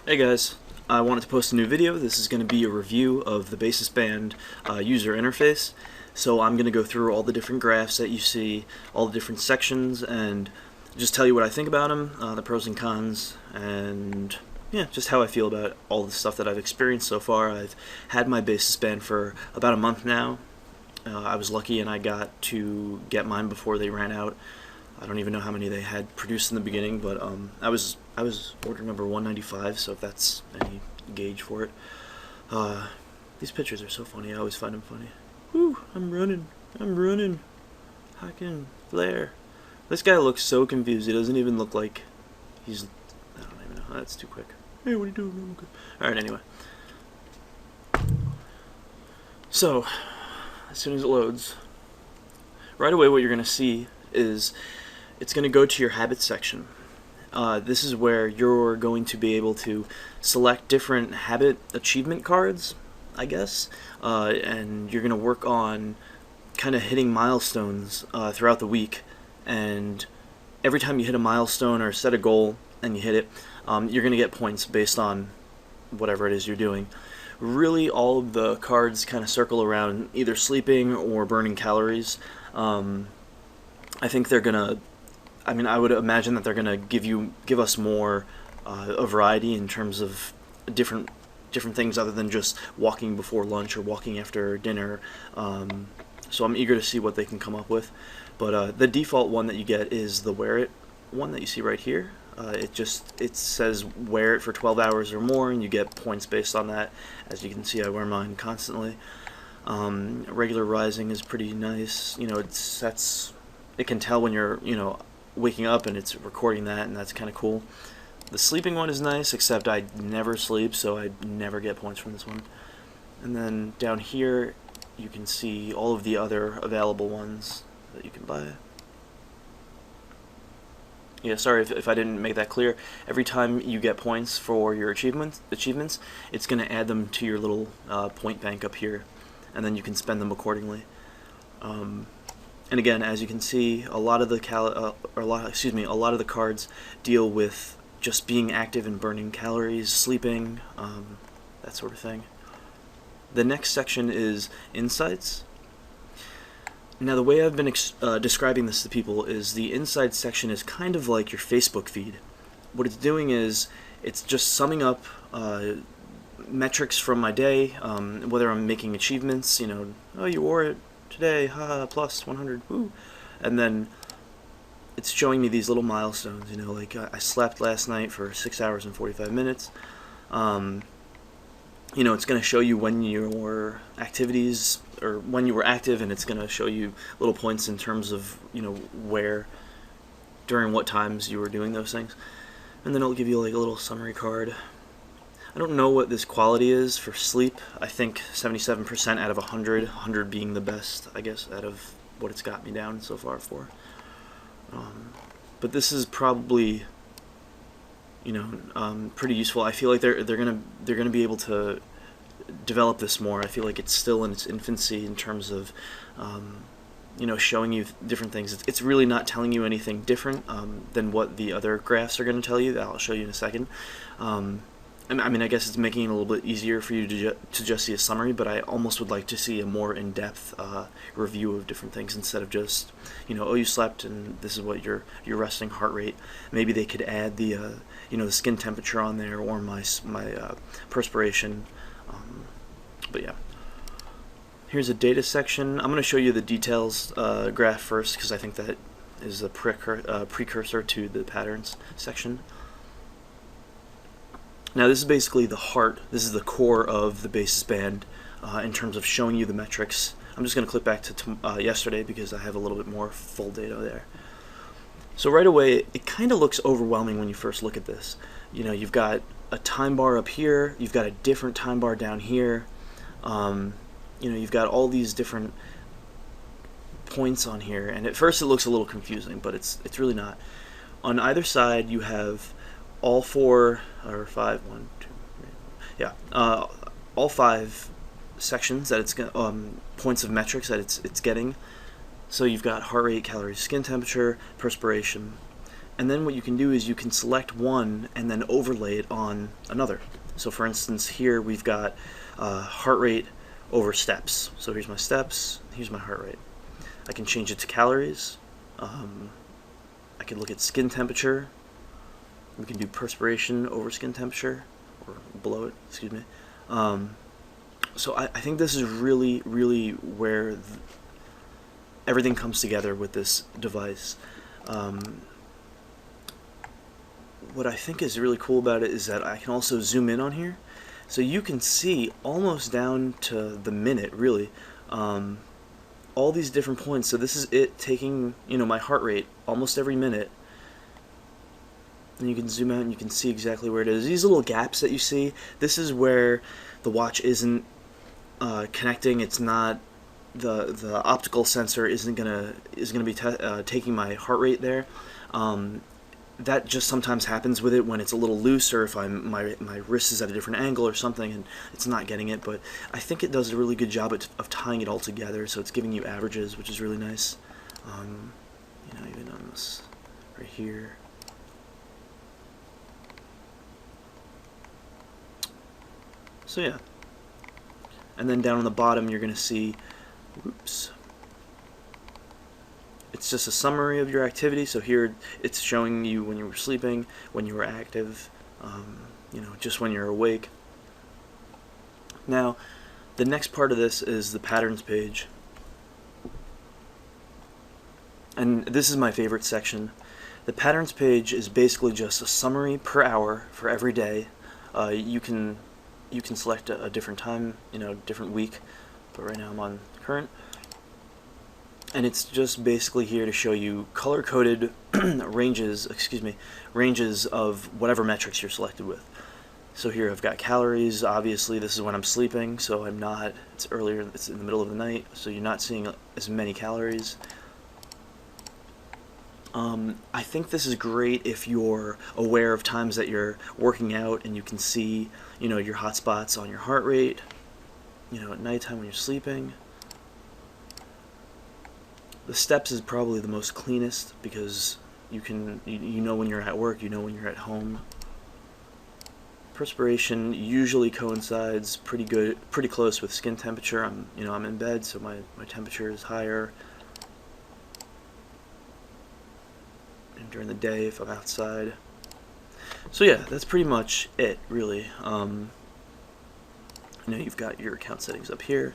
Hey guys, I wanted to post a new video. This is going to be a review of the Basis Band user interface. So I'm going to go through all the different graphs that you see, all the different sections, and just tell you what I think about them, the pros and cons, and yeah, just how I feel about all the stuff that I've experienced so far. I've had my Basis Band for about a month now. I was lucky and I got to get mine before they ran out. I don't even know how many they had produced in the beginning, but I was order number 195, so if that's any gauge for it. These pictures are so funny. I always find them funny. Woo! I'm running. Hacking flare. This guy looks so confused. He doesn't even look like he's. I don't even know. That's too quick. Hey, what are you doing? Okay. All right. Anyway. So, as soon as it loads, right away, what you're gonna see is it's going to go to your habits section. This is where you're going to be able to select different habit achievement cards, I guess, and you're going to work on kind of hitting milestones throughout the week. And every time you hit a milestone or set a goal and you hit it, you're going to get points based on whatever it is you're doing. Really, all of the cards kind of circle around either sleeping or burning calories. I think they're gonna. I would imagine that they're gonna give us more a variety in terms of different things other than just walking before lunch or walking after dinner. So I'm eager to see what they can come up with. But the default one that you get is the wear it one that you see right here. It says wear it for 12 hours or more, and you get points based on that. As you can see, I wear mine constantly. Regular rising is pretty nice. You know, it can tell when you're, waking up and it's recording that, and that's kind of cool. The sleeping one is nice, except I never sleep, so I never get points from this one. And then down here, you can see all of the other available ones that you can buy. Yeah, sorry if I didn't make that clear. Every time you get points for your achievements, it's going to add them to your little point bank up here, and then you can spend them accordingly. And again, as you can see, a lot of the cards deal with just being active and burning calories, sleeping, that sort of thing. The next section is insights. Now, the way I've been describing this to people is the insights section is kind of like your Facebook feed. What it's doing is it's just summing up metrics from my day, whether I'm making achievements, oh, you wore it today, haha, plus 100, woo. And then it's showing me these little milestones, like I slept last night for 6 hours and 45 minutes. It's going to show you when your activities, or when you were active, and it's going to show you little points in terms of, where, during what times you were doing those things. And then it'll give you like a little summary card. I don't know what this quality is for sleep. I think 77% out of 100, 100 being the best, I guess, out of what it's got me down so far for. But this is probably, pretty useful. I feel like they're gonna be able to develop this more. I feel like it's still in its infancy in terms of, showing you different things. It's really not telling you anything different than what the other graphs are going to tell you. That I'll show you in a second. I guess it's making it a little bit easier for you to just see a summary, but I almost would like to see a more in-depth review of different things instead of just, oh, you slept and this is what your resting heart rate. Maybe they could add the, the skin temperature on there, or my perspiration. But yeah. Here's a data section. I'm going to show you the details graph first, because I think that is a precursor to the patterns section. Now, this is basically the heart. This is the core of the Basis Band in terms of showing you the metrics. I'm just going to click back to yesterday because I have a little bit more full data there. So right away, it kind of looks overwhelming when you first look at this. You've got a time bar up here. You've got a different time bar down here. You've got all these different points on here. And at first, it looks a little confusing, but it's really not. On either side, you have all four or five, one, two, three, yeah, all five sections that it's points of metrics that it's getting. So you've got heart rate, calories, skin temperature, perspiration, And then what you can do is you can select one and then overlay it on another. So for instance, here we've got heart rate over steps. So here's my steps, here's my heart rate. I can change it to calories. I can look at skin temperature. We can do perspiration over skin temperature, or below it, excuse me. So I think this is really, really where everything comes together with this device. What I think is really cool about it is that I can also zoom in on here, so you can see almost down to the minute, really, all these different points. So this is it taking, my heart rate almost every minute, and you can zoom out and you can see exactly where it is. These little gaps that you see, this is where the watch isn't connecting. It's not, the optical sensor is gonna be taking my heart rate there. That just sometimes happens with it when it's a little loose, or if my wrist is at a different angle or something and it's not getting it. But I think it does a really good job of tying it all together, so it's giving you averages, which is really nice. Even on this right here. So yeah. And then down on the bottom you're going to see, oops, it's just a summary of your activity. So here it's showing you when you were sleeping, when you were active, just when you're awake. Now, the next part of this is the patterns page. And this is my favorite section. The patterns page is basically just a summary per hour for every day. You can select a different time, different week, but right now I'm on current. And it's just basically here to show you color-coded ranges of whatever metrics you're selected with. So here I've got calories. Obviously this is when I'm sleeping, so it's earlier, it's in the middle of the night, so you're not seeing as many calories. I think this is great if you're aware of times that you're working out and you can see, your hot spots on your heart rate, at nighttime when you're sleeping. The steps is probably the most cleanest because you know when you're at work, you know when you're at home. Perspiration usually coincides pretty close with skin temperature. I'm in bed, so my temperature is higher. And during the day if I'm outside. So yeah, that's pretty much it, really. You've got your account settings up here.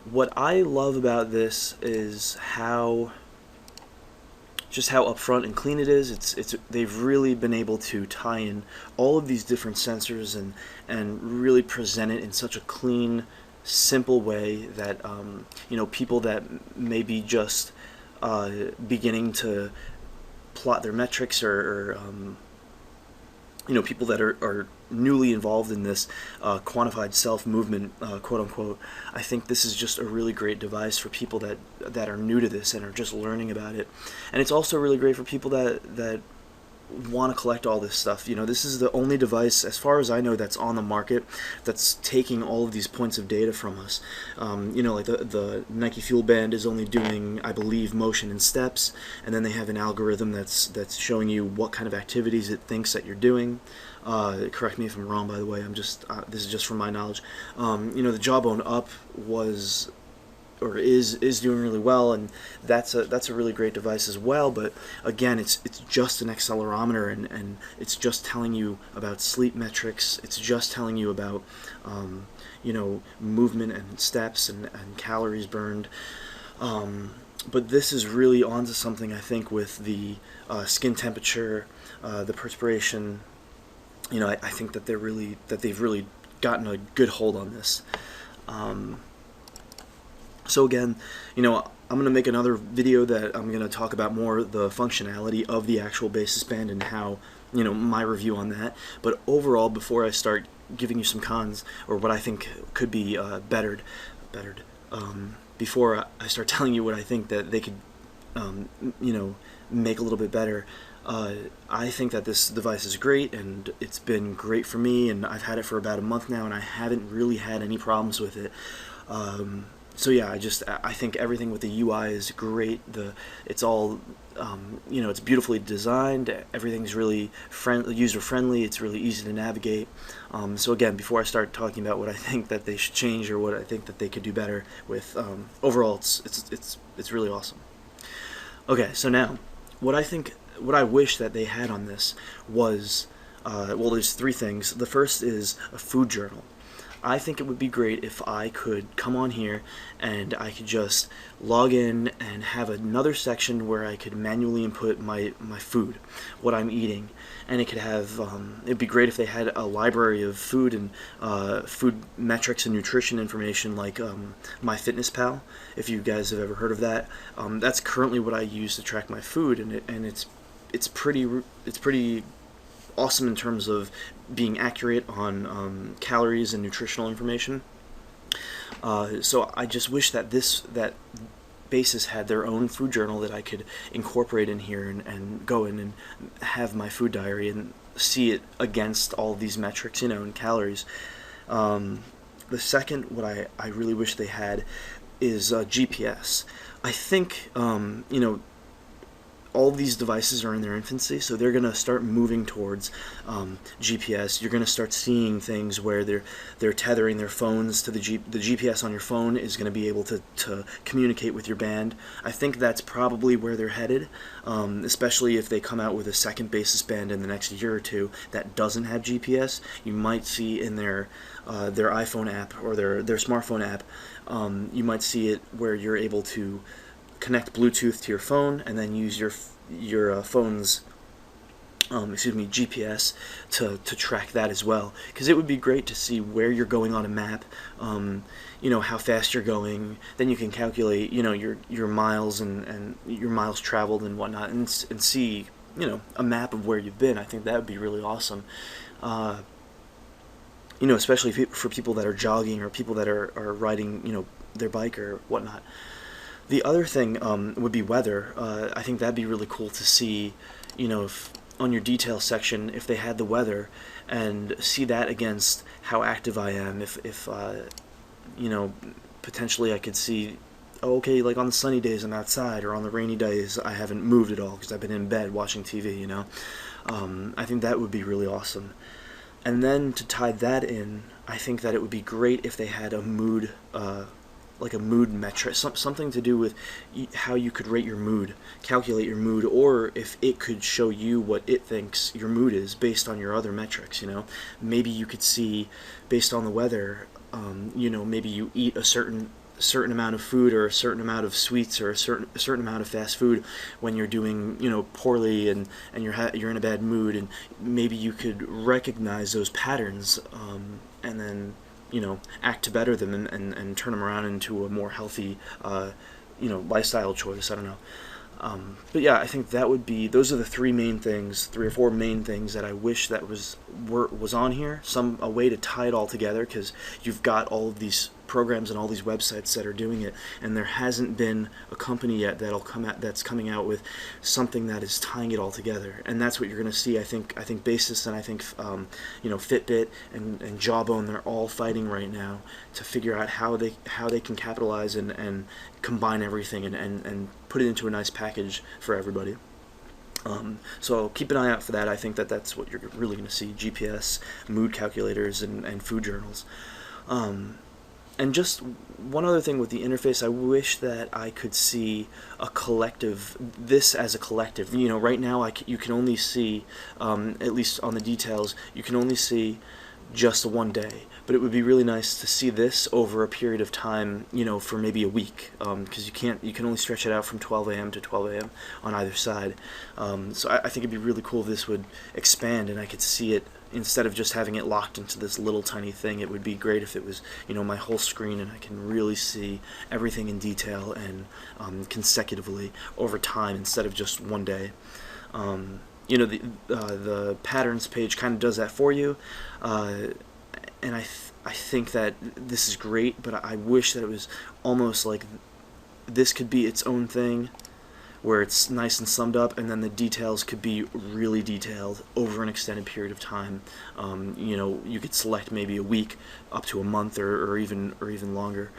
What I love about this is how upfront and clean it is. They've really been able to tie in all of these different sensors and really present it in such a clean, simple way that people that may be just beginning to plot their metrics, or people that are newly involved in this quantified self movement, quote unquote. I think this is just a really great device for people that are new to this and are just learning about it. And it's also really great for people that want to collect all this stuff. This is the only device, as far as I know, that's on the market that's taking all of these points of data from us. Like the Nike Fuel Band is only doing, I believe, motion and steps, and then they have an algorithm that's showing you what kind of activities it thinks that you're doing. Correct me if I'm wrong, by the way. This is just from my knowledge. The Jawbone Up is doing really well, and that's a really great device as well. But again, it's just an accelerometer, and it's just telling you about sleep metrics. It's just telling you about movement and steps and calories burned. But this is really onto something, I think, with the skin temperature, the perspiration. I think that they've really gotten a good hold on this. So again, I'm going to make another video that I'm going to talk about more the functionality of the actual Basis Band and how, my review on that. But overall, before I start giving you some cons, or what I think could be bettered, before I start telling you what I think that they could, make a little bit better, I think that this device is great, and it's been great for me, and I've had it for about a month now, and I haven't really had any problems with it. So yeah, I think everything with the UI is great. It's all it's beautifully designed. Everything's really user friendly. It's really easy to navigate. So again, before I start talking about what I think that they should change or what I think that they could do better with, overall, it's really awesome. Okay, so now what I wish that they had on this was, well, there's three things. The first is a food journal. I think it would be great if I could come on here and I could just log in and have another section where I could manually input my food, what I'm eating, and it could have, it'd be great if they had a library of food and food metrics and nutrition information like MyFitnessPal, if you guys have ever heard of that. That's currently what I use to track my food, and it's pretty awesome in terms of being accurate on calories and nutritional information. So I just wish that that Basis had their own food journal that I could incorporate in here and go in and have my food diary and see it against all of these metrics, and calories. The second, what I really wish they had is GPS. I think, all of these devices are in their infancy, so they're going to start moving towards GPS. You're going to start seeing things where they're tethering their phones to the GPS on your phone is going to be able to communicate with your band. I think that's probably where they're headed, especially if they come out with a second Basis band in the next year or two that doesn't have GPS. You might see in their iPhone app or their smartphone app, you might see it where you're able to connect Bluetooth to your phone and then use your phone's GPS to track that as well, because it would be great to see where you're going on a map, how fast you're going. Then you can calculate your miles and your miles traveled and whatnot, and see a map of where you've been. I think that would be really awesome, especially for people that are jogging or people that are riding their bike or whatnot. The other thing would be weather. I think that'd be really cool to see, if on your details section, if they had the weather, and see that against how active I am. If potentially I could see, oh, okay, like on the sunny days I'm outside, or on the rainy days I haven't moved at all because I've been in bed watching TV. I think that would be really awesome. And then to tie that in, I think that it would be great if they had a mood. Like a mood metric, something to do with how you could rate your mood, calculate your mood, or if it could show you what it thinks your mood is based on your other metrics. Maybe you could see based on the weather. Maybe you eat a certain amount of food or a certain amount of sweets or a certain amount of fast food when you're doing poorly and you're in a bad mood, and maybe you could recognize those patterns and then act to better them and turn them around into a more healthy, lifestyle choice. I don't know. But yeah, I think those are the three or four main things that I wish that was on here. A way to tie it all together, because you've got all of these programs and all these websites that are doing it, and there hasn't been a company yet that's coming out with something that is tying it all together. And that's what you're going to see. I think Basis and I think Fitbit and Jawbone, they're all fighting right now to figure out how they can capitalize and combine everything and put it into a nice package for everybody. So keep an eye out for that. I think that's what you're really going to see: GPS, mood calculators, and food journals. And just one other thing with the interface, I wish that I could see this as a collective. Right now you can only see, at least on the details, you can only see just the one day. But it would be really nice to see this over a period of time, for maybe a week, because you can only stretch it out from 12 a.m. to 12 a.m. on either side. So I think it'd be really cool if this would expand and I could see it. Instead of just having it locked into this little tiny thing, it would be great if it was, my whole screen, and I can really see everything in detail and consecutively over time instead of just one day. The patterns page kind of does that for you, and I think that this is great, but I wish that it was almost like this could be its own thing, where it's nice and summed up, and then the details could be really detailed over an extended period of time. You could select maybe a week up to a month or even longer.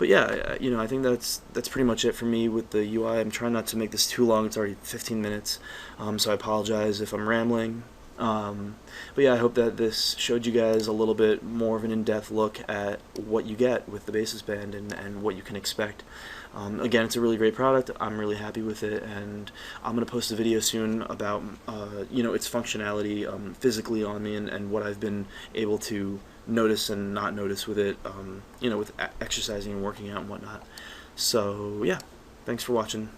But yeah, I think that's pretty much it for me with the UI. I'm trying not to make this too long. It's already 15 minutes, so I apologize if I'm rambling. But yeah, I hope that this showed you guys a little bit more of an in-depth look at what you get with the Bassist Band and what you can expect. Again, it's a really great product. I'm really happy with it, and I'm going to post a video soon about its functionality physically on me and what I've been able to notice and not notice with it, with exercising and working out and whatnot. So yeah, thanks for watching.